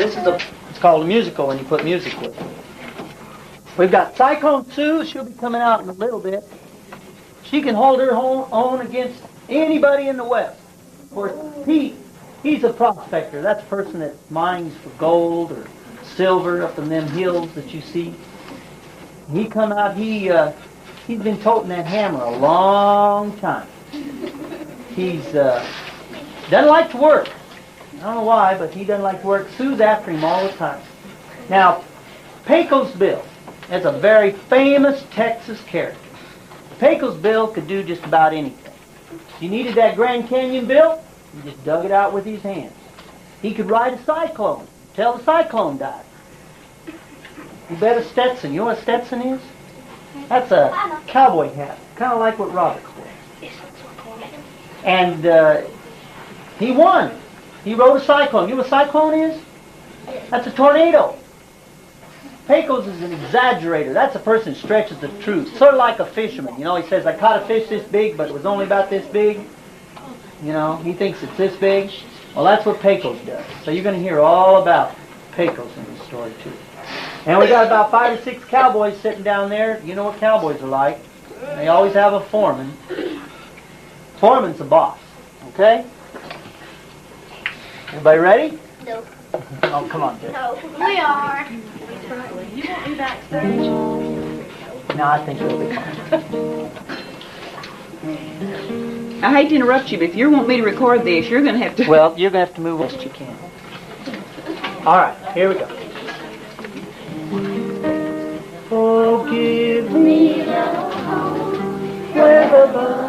It's called a musical when you put music with it. We've got Cyclone Sue. She'll be coming out in a little bit. She can hold her own against anybody in the West. Of course, he's a prospector. That's a person that mines for gold or silver up in them hills that you see. He come out, he's been toting that hammer a long time. He's doesn't like to work. I don't know why, but he doesn't like to work. Sue's after him all the time. Now, Pecos Bill is a very famous Texas character. Pecos Bill could do just about anything. If you needed that Grand Canyon built, he just dug it out with his hands. He could ride a cyclone till the cyclone died. You bet a Stetson. You know what a Stetson is? That's a cowboy hat, kind of like what Roberts wears. And he won. He rode a cyclone. You know what a cyclone is? That's a tornado. Pecos is an exaggerator. That's a person who stretches the truth. Sort of like a fisherman. You know, he says, I caught a fish this big, but it was only about this big. You know, he thinks it's this big. Well, that's what Pecos does. So you're going to hear all about Pecos in this story, too. And we got about 5 or 6 cowboys sitting down there. You know what cowboys are like. They always have a foreman. Foreman's the boss. Okay? Everybody ready? No. Oh, come on, Dick. No. We are. You want me backstage? No, I think it'll be fine. I hate to interrupt you, but if you want me to record this, you're going to have to... Well, you're going to have to move as best you can. All right, here we go. Forgive me where the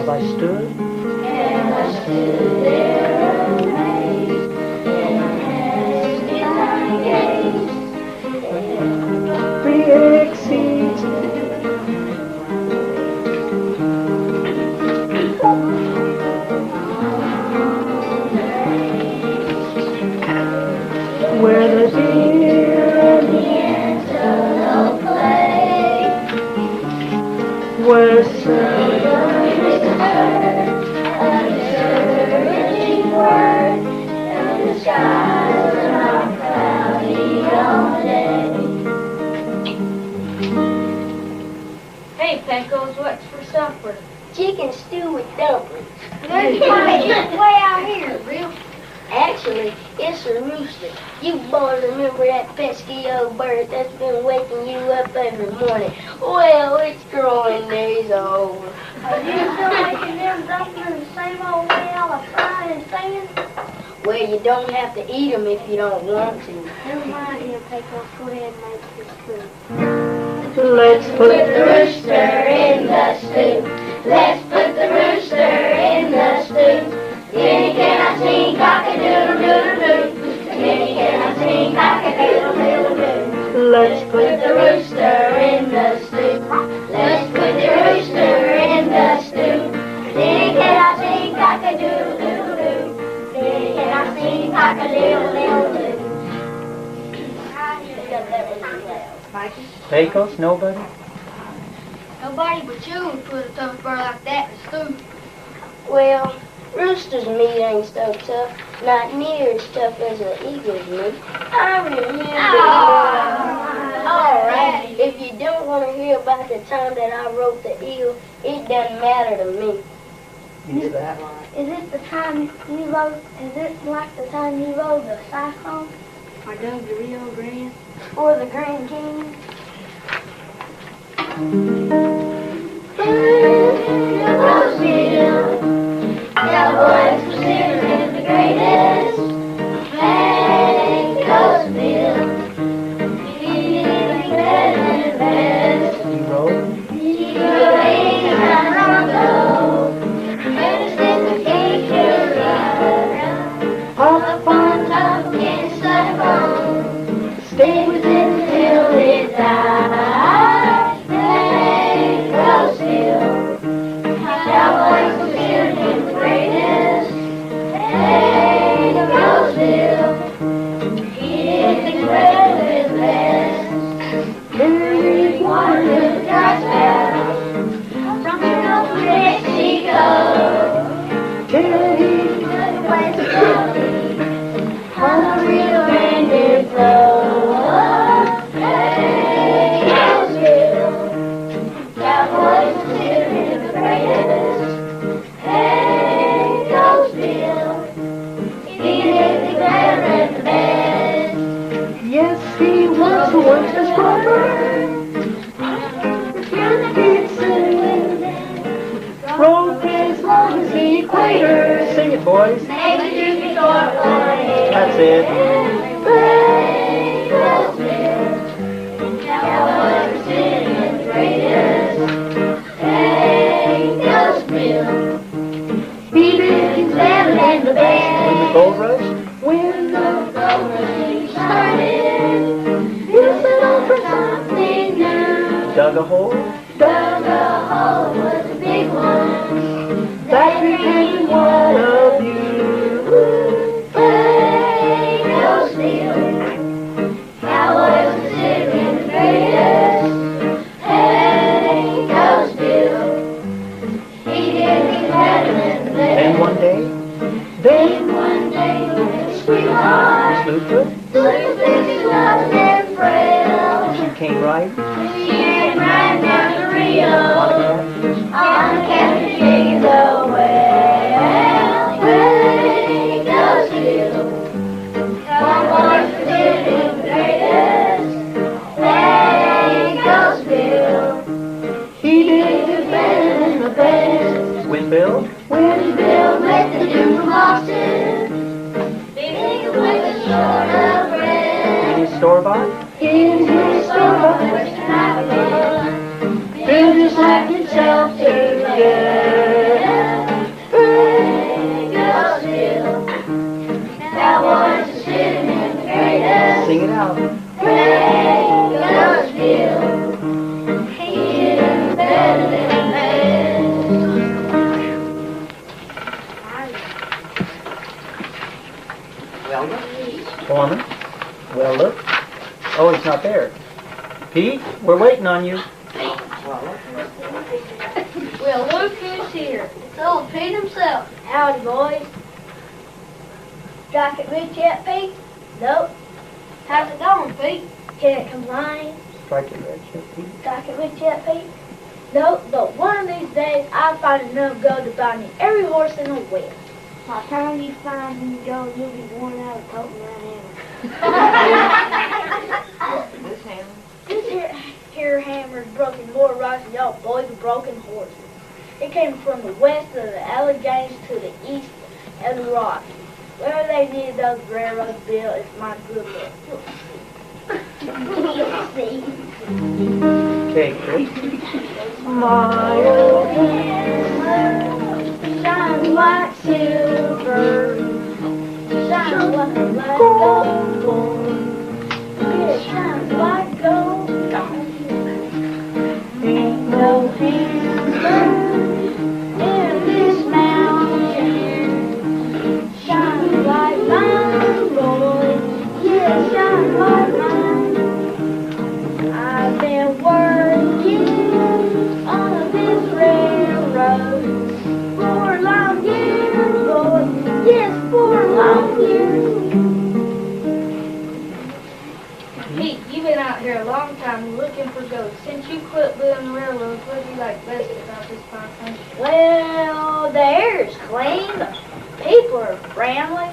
have I stood? And I stood there amazed, in my gaze, the exceeds where the deer and the antelope play, where Hey, Pecos, what's for supper? chicken stew with dumplings. There's just way out here, Bill. Actually, it's a rooster. You boys remember that pesky old bird that's been waking you up every morning? Well, its growing days are over. Are you still making them dumplings the same old way all the frying and singing? Well, you don't have to eat them if you don't want to. Never mind him, Pecos. Go ahead and make this food. let's put Put the rooster in the stew. Let's put the rooster in the stew. Then can I sing cock-a-doodle-doodle-doo? Then can I sing cock-a-doodle-doodle-doo? let's Put the rooster in the stew. Let's put the rooster in the stew. Then can I sing cock-a-doodle-doodle-doo? Then can I sing cock-a-doodle-doodle-doo? Pecos, nobody? Nobody but you would put a tough bird like that in stew. Well, rooster's meat ain't so tough, not near as tough as an eagle's meat. I remember. All right, if you don't about the time that I wrote the eel, it doesn't matter to me. You knew that? Is it the time you wrote, is it like the time you wrote the cyclone? Or dug the Rio Grande? Or the Grand Canyon? Cowboys considered the greatest. Mancosville, the best. You wrote? Stay with it till it dies. Mancosville, Cowboys considered him the greatest. Mancosville, he did the great with his best. Henry wanted to drive fast from the Gulf of Mexico till he took place of on the Rio Grande flow. Mancosville, Cowboys considered him the greatest. Mancosville, he did the great and the best. Yes, he was the worst robber. Broke as long as the equator. Sing it, boys. Maybe you can go up on it. That's it. Mancosville, Cowboys considered him the greatest. Mancosville, he did the better and the best. When the gold rush? When the gold rush started, you set off for something new. Dug a hole? Dug a hole was a big one. That became one of you. Mancosville, Cowboys considered him the greatest. Mancosville, he did the better than the best. And one day, Then one day, sweetheart, Slewfoot, Slewfoot was their frail. she came right She came right down the Rio on again. on Captain Jiggy's well. Mancosville, Cowboys considered him the greatest. Mancosville, He did the better than the best. Windmill, When Bill met the dude from Boston, big with a short of bread. in his store-bought. In his store, Bill just laughed himself to death. Mancosville, Cowboys considered him the greatest. Sing it out. Mancosville, he did better than the best. Foreman. Well, look. Oh, he's not there. Pete, we're waiting on you. Well, look who's here. It's old Pete himself. Howdy, boys. Jacket rich yet, Pete? Nope. How's it going, Pete? Can't complain. Strike it red, shirt, Pete. Jacket rich yet, Pete? Nope, but one of these days I'll find enough gold to buy me every horse in the West. By the time you find me gold, you'll be worn out of toting that hammer. This here hammer's broken more rocks than y'all boys have broken horses. It came from the west of the Alleghanies to the east of the Rockies. Where they needed those railroads built is my good luck. You'll see. Okay, Chris. My old hammer shines like silver, shines like gold. It shines like gold. Ain't no hammer in this mountain shines like mine, boy. Yeah, shines like mine. I've been working on this railroad for long years, boy. Yes, for long years. Pete, you've been out here a long time looking for ghosts. Since you quit building railroads, what do you like best about this fine country? Well, the air is clean, the people are friendly.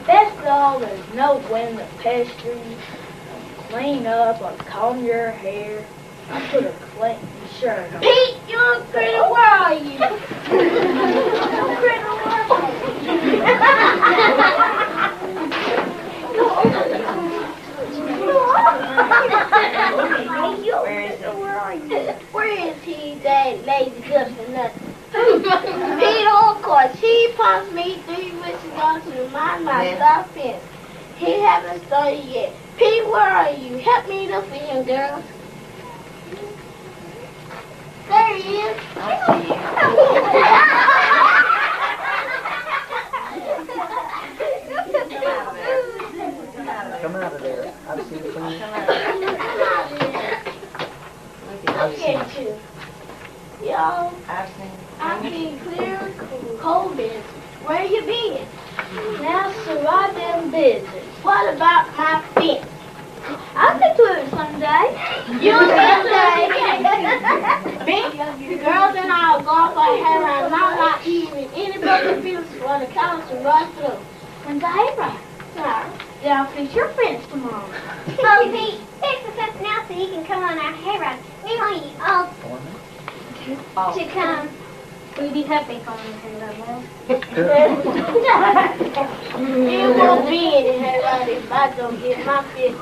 Best of all, there's no wind to pester you. Clean up or comb your hair. I put a clean shirt on. Pete, you little critter, where are you? Little critter, where are Where is he, that lazy guts and nothing? Pete, of course, he promised me 3 wishes on to remind my stop fence. He haven't started yet. Pete, where are you? Help me look for him, girls. There he is. Come out of there. I've seen it clean. Look at you. Y'all, I've been clear cold business. Where you been? Now, sir, I've been busy. What about my fence? I'll be to it someday. You someday. The girls and I are going for a hair around, not even any broken fields for the cows to run through. When's the hay ride? Then I'll fix your fence tomorrow. Oh, Pete, fix us something else so you can come on our hair ride. We want you all to come. We'd be happy coming to hair ride, You It won't be any hair ride if I don't get my fence.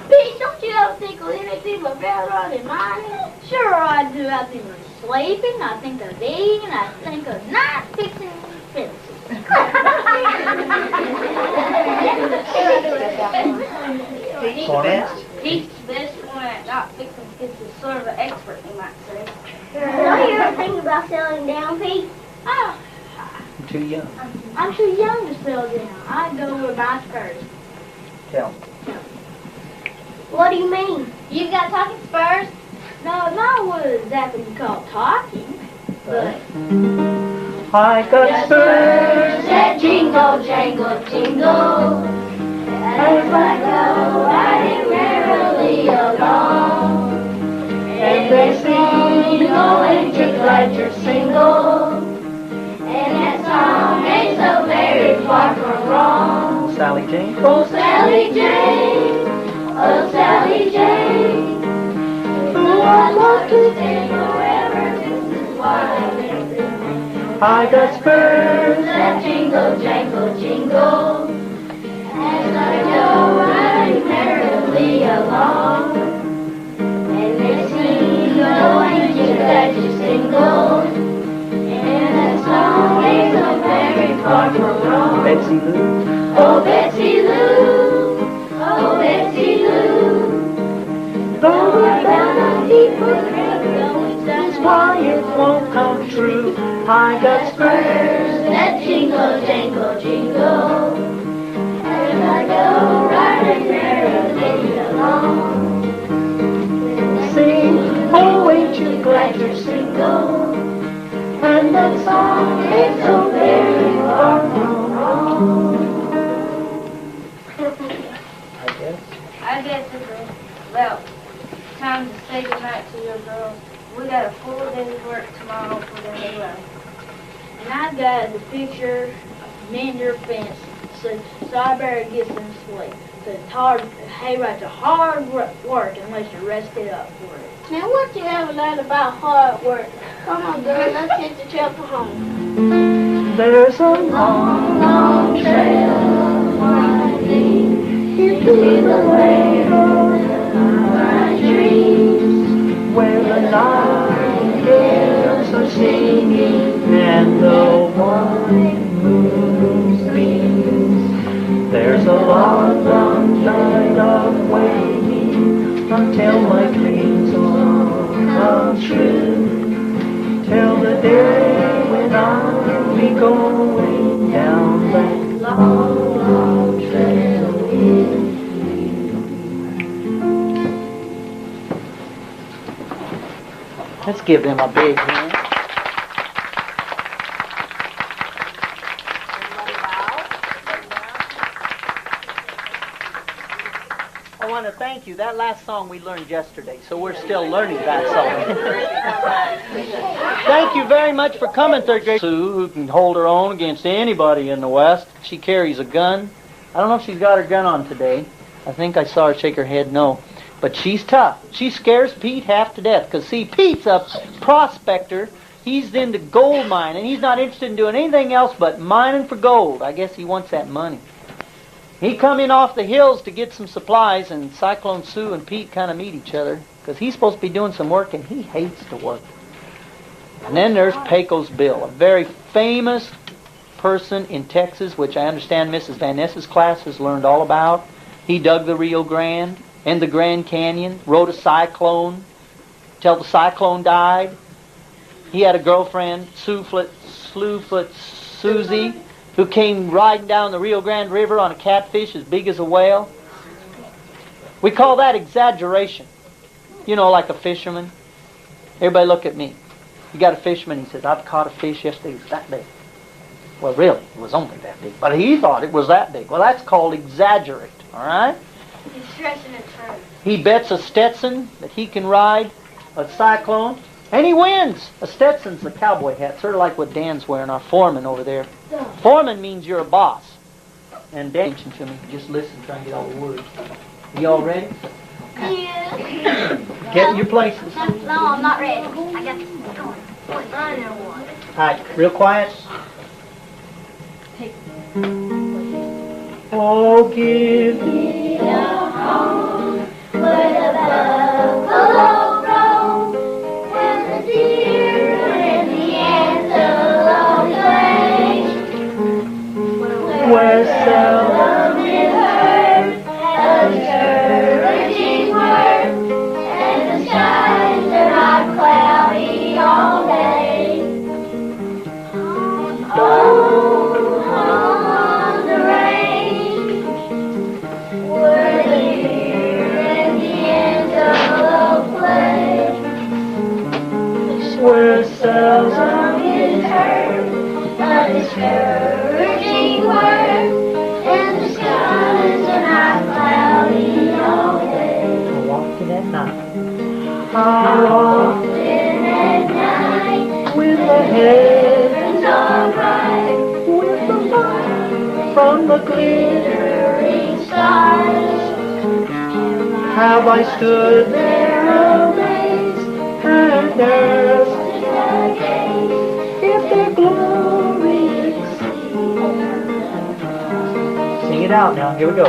Pete, don't you ever think of anything but railroad in mine? Sure I do. I think of sleeping, I think of eating, I think of not fixing fences. Pete's the best one at not fixing fences, sort of an expert, you might say. Don't you ever think about settling down, Pete? Oh, I'm too young. I'm too young to settle down. I go where my spurs. Tell me. What do you mean? You got talking spurs? No, not what exactly you call talking, but I got spurs that jingle, jangle, jingle. As I go riding merrily along. And they sing, oh, ain't you glad you're single? And that song ain't so very far from wrong. Sally Jane. Oh, Sally Jane, oh, Sally Jane. Oh, I love to stay forever, this is why I live. I got spurs That jingle, jangle, jingle. As I go riding merrily along. And they sing, oh, ain't you glad you're single? And that song ain't so very far from wrong. Betsy Lou. Oh, Betsy Lou, oh, Betsy Lou. Going down a deep river, going That's down why it won't come true. I got spurs that jingle, jangle, jingle. As I go riding merrily along. sing. Oh, ain't you glad you're Single, and that song ain't so very far from wrong. I guess. I guess it's about time to say goodnight to your girls. We got a full day's work tomorrow for the new ride. and I've got the picture mend your fence, so I better get some sleep. So it's hard, hayride's a hard work unless you rest it up for it. Now, what you ever learned about hard work? Come on, girl, let's hit the trail for home. There's a long, Long trail winding into the way of my dreams, where the nightingales are singing and the morning moon beams. There's a long, long night of waiting until my dreams all come true. Till the day when I'll be going down that long, long trail with Let's give them a big hand. I want to thank you. That last song we learned yesterday, so we're still learning that song. Thank you very much for coming, third grade. Sue, who can hold her own against anybody in the West. She carries a gun. I don't know if she's got her gun on today. I think I saw her shake her head no. But she's tough. She scares Pete half to death. Because, see, Pete's a prospector. He's into gold mining. He's not interested in doing anything else but mining for gold. I guess he wants that money. He come in off the hills to get some supplies, and Cyclone Sue and Pete kind of meet each other. Because he's supposed to be doing some work, and he hates to work. And then there's Pecos Bill, a very famous person in Texas, which I understand Mrs. Van Ness's class has learned all about. He dug the Rio Grande and the Grand Canyon, rode a cyclone till the cyclone died. He had a girlfriend, Slewfoot Susie, who came riding down the Rio Grande River on a catfish as big as a whale. We call that exaggeration. You know, like a fisherman. Everybody look at me. You got a fisherman, he says, I've caught a fish yesterday, it was that big. Well, really, it was only that big. But he thought it was that big. Well, that's called exaggerate, all right? He's stretching it through. He bets a Stetson that he can ride a cyclone, and he wins. A Stetson's a cowboy hat, sort of like what Dan's wearing, our foreman over there. Foreman means you're a boss. And Dan mentioned to me, just listen, try and get all the words. You all ready? Yeah. Get in your places. No, I'm not ready. I got this going. I know one. All right, real quiet. Oh, give me a home where the buffalo roam, and the deer and the antelope play, where seldom is heard a discouraging word, and the skies are not cloudy all day. Oh, where seldom is heard a discouraging word, and the skies are not cloudy all day. I walked in at night. I walked in at night With the heavens all bright, with the light from the glittering glittering stars. have I stood There amazed and asked again if their glory Sing it out now. Here we go.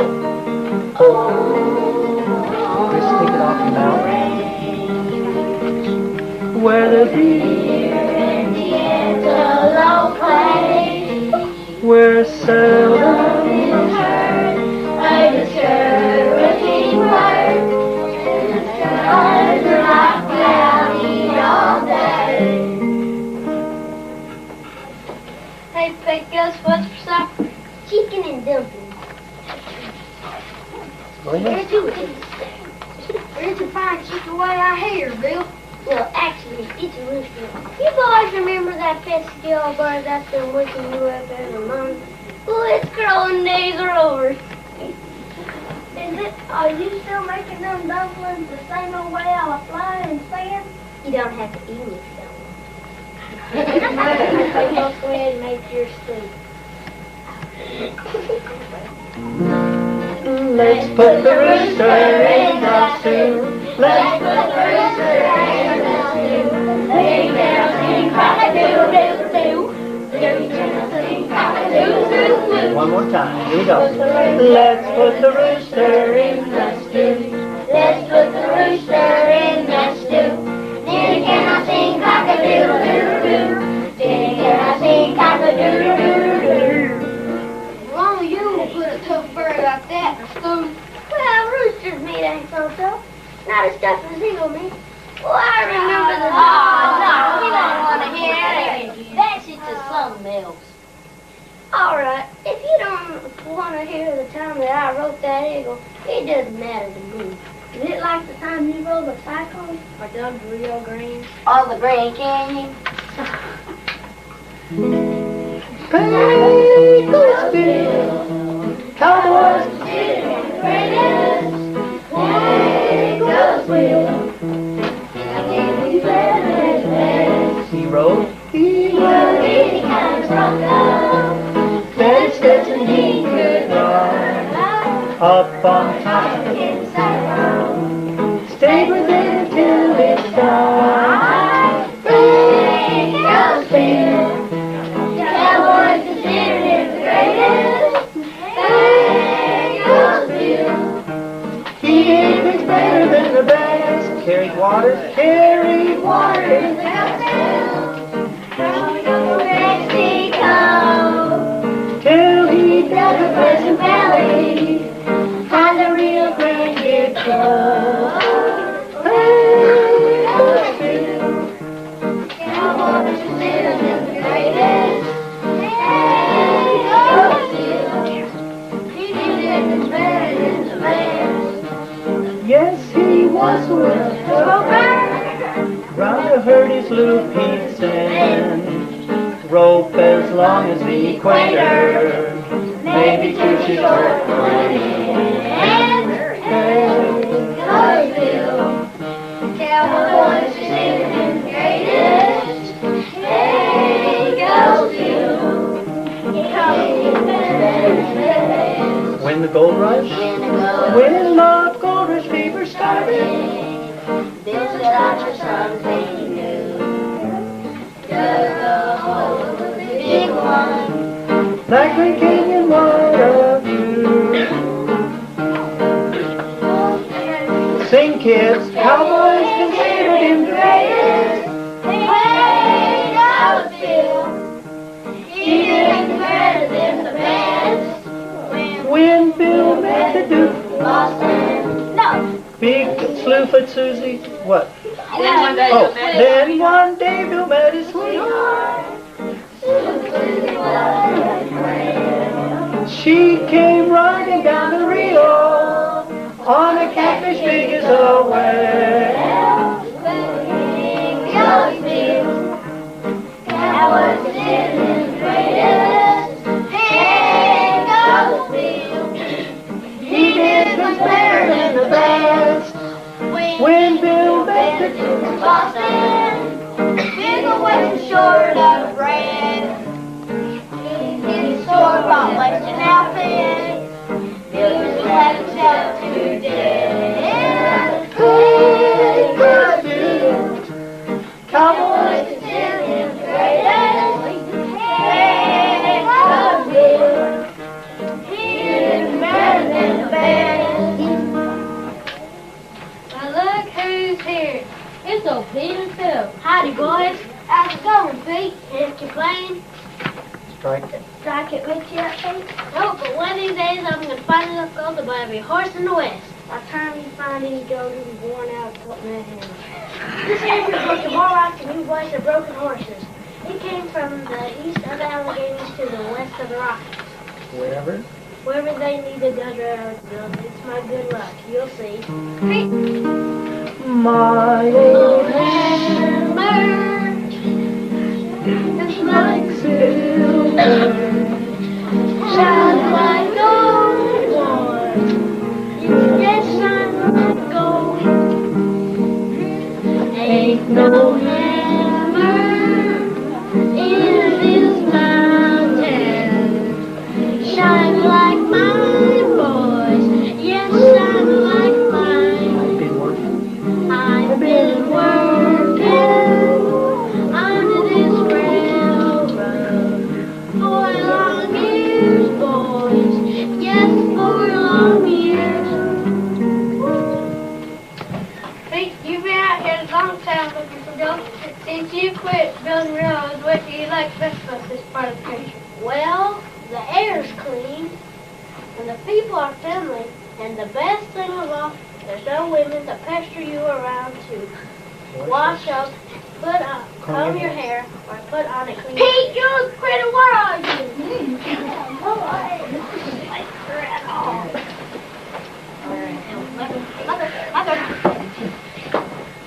Chris, take it off your mouth. Where the deer and the antelope play, where seldom is heard a discouraging word, and the skies are not cloudy all day. Hey, Pecos, what's for supper? Chicken and dumplings. Go ahead. Where'd you find chicken way out here, Bill? Well, actually, it's a rooster. You boys remember that pesky old bird that's been waking you up every morning? Well, its growing days are over. Are you still making them dumplings the same old way I was flying and sand? You don't have to eat it, so. Let's go ahead and make your stew. Let's put the rooster in the stew. Let's put the rooster in the stew. Sing down, sing cock-a-doodle-doo-doo. Sing down, sing cock-a-doodle-doo-doo. One more time. Here we go. Let's put the rooster in the stew. Let's put the rooster in the stew. Then can I sing cock-a-doodle-doo-doo? Then can I sing cock-a-doodle-doo-doo? Well, you will put a tough bird like that in a stew. Well, rooster's meat ain't so tough. Not as tough as eagle meat. Well, I remember the no, we don't want to hear it. That's it to something else. All right, if you don't want to hear the time that I wrote that eagle, it doesn't matter to me. Is it like the time you rode the cyclone or dug the Rio Grande? Or the Grand Canyon. Pecos Bill, Cowboys. hurricane cyclone. Stayed with it till it's gone. Hey, goes Bill. Cowboys considered him the greatest. Hey, goes Bill. He ain't much better than the best. Carried water Water downtown. From Mexico. till he Down the Pleasant Valley. On the Rio Grande Club. Hey, goes Bill. Cowboys considered him the greatest. Hey, goes Bill. He did it better than the best. Yes, he was worth round to hurt his little piece and rope as long as the equator, maybe too short for And hey, goes Bill. Cowboys considered him the greatest. Hey, goes Bill. Cowboys better than the best. When the gold rush, when Lord Gold Rush fever started, Bill said I just something new. Dug a hole, a big one. like Grand Canyon water view. Sing, kids, cowboys considered him greatest. Hey, goes Bill. He did it better than the best. When Bill met the Duke, Boston. No. big slewfoot Susie, what? Then one day Oh, you'll met then one day Bill met his sweetheart. She came riding down the Rio on a catfish big as a whale. Goes Bill. Cowboys considered him the greatest. Hey, goes Bill. He did much better than the best. When Bill met the Duke, Boston, Bill wasn't short of bread. His store-bought Western outfit. Bill just had himself to death. Hey, goes Bill. Cowboys consider him the greatest. Hey, goes Bill. He did better than the best. Now look who's here. It's old Pete himself. Howdy, boys. How's it going, Pete? Can't complain. strike it. Strike it with you, Pete. No, but one of these days I'm going to find enough gold to buy every horse in the West. By the time you find any gold, you'll be worn out putting that hammer. This hammer is looking more like the new boys of broken horses. It came from the east of the Alleghenies to the west of the Rockies. Wherever. Wherever they needed those railroads built, it's my good luck. You'll see. My old Hammer, it's like silver, shines like gold. It's just shines like gold. Ain't no hammer in this mountain shines like mine, boys. Yes, shines like mine. been working. I've been working under this railroad for long years, boys. Yes, for long years. Pete, you've been out here a long time looking for gold. Since you quit building railroads, what do you like best about this part of the country? Well, the air's clean, and the people are friendly, and the best thing of all, there's no women to pester you around to wash up, comb your hair, or put on a clean. Pete, you look pretty. Where are you?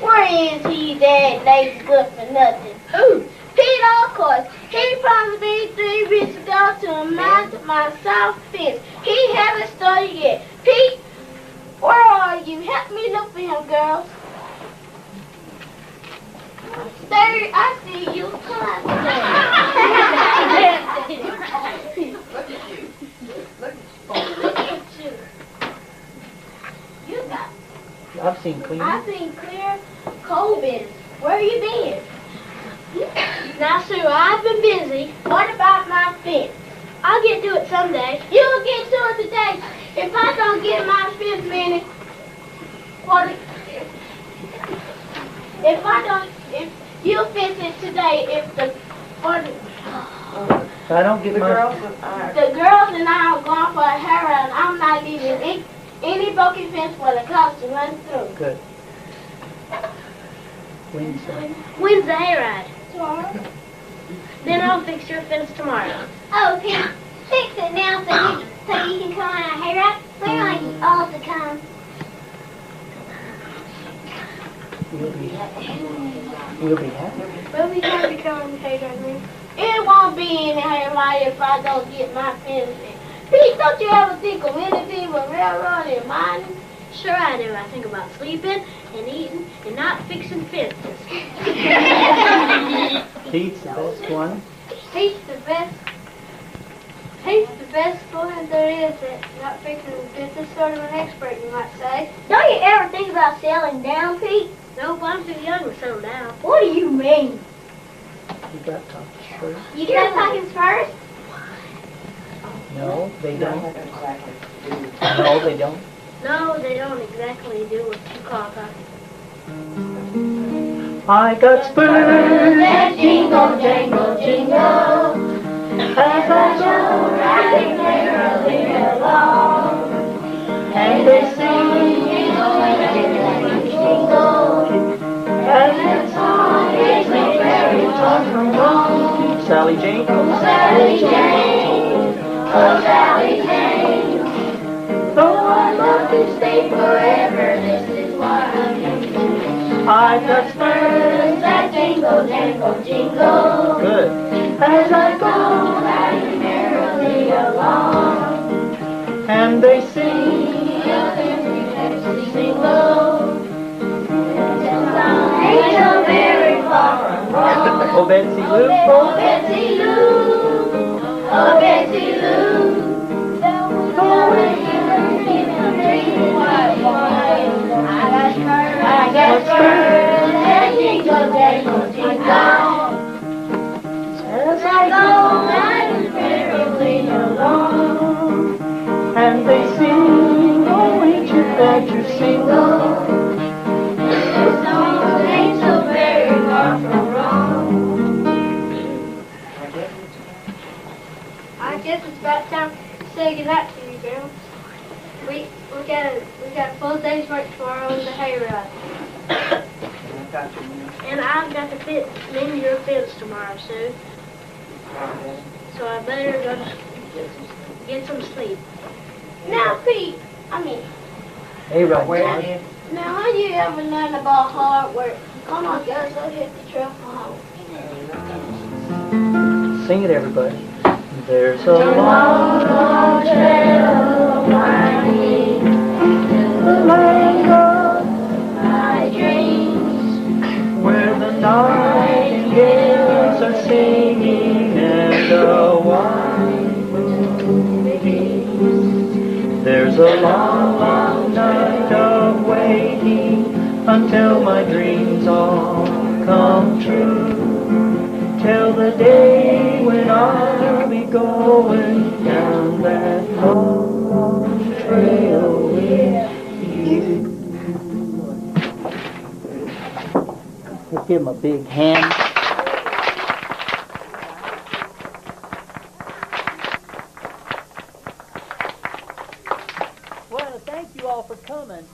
Where is he, that lazy good for nothing? Who? Pete, of course. He promised me 3 weeks ago to mount my south fence. He haven't started yet. Pete, where are you? Help me look for him, girls. There, I see you. Come on. I've seen clean. I've been clear cold been. Where you been? Now, Sue, I've been busy. What about my fence? I'll get to it someday. You'll get to it today. If I don't get my fence, Minnie, if you'll fence it today, I don't get the my... girls and I are going for a hair and I'm not leaving any broken fence for the cops to run through. Good. Wednesday. When's the hayride? Tomorrow. Then I'll fix your fence tomorrow. Oh, can you fix it now so you can come on a hayride? We're going all the time. You'll be happy. You'll be happy. We'll be happy coming to hayride me. It won't be any hayride if I don't get my fence in. Pete, don't you ever think of anything but railroad and mining? Sure I do. I think about sleeping and eating and not fixing fences. Pete's the best one. Pete's the best one there is at not fixing fences. Sort of an expert, you might say. Don't you ever think about settling down, Pete? Nope, I'm too young to settle down. What do you mean? You got talkers first? You got Hawkins first? No, they don't. No, they don't. No, they don't exactly do what you call talking. I got spurs That jingle, jangle, jingle. as I go, Riding merrily along. and they sing Jingle, jingle. as That song is no very far from home. Sally Jane. Sally Jane, oh Sally Jane. Though I love to stay forever, this is why I'm young. I got spurs, That jingle, jangle, jingle. good, As I go riding merrily along. and they sing Sing low. That song ain't so very far from home. Oh Betsy Lou. Oh Betsy Lou, oh Betsy Lou. I got spurs that jingle, jangle, jingle. As I go riding merrily along. And they sing, oh ain't you glad you're single? This song ain't so very far from wrong. I guess it's about time to say goodnight to you, girls. We got a full day's work tomorrow on the hayride. And I've got to mend your fence tomorrow, Sue. So I better go to get some sleep. Now, Pete, Hey, right. now have you ever learned about hard work? Come on, girls, let's hit the trail for home. Sing it, everybody. There's a long, long trail winding to the land of My dreams, where the nightingales are singing and the wine moon beams. There's a long, long night of waiting until my dreams all come true. Till the day when I'll be going down that long, long trail with you. Let's give him a big hand. Well, thank you all for coming.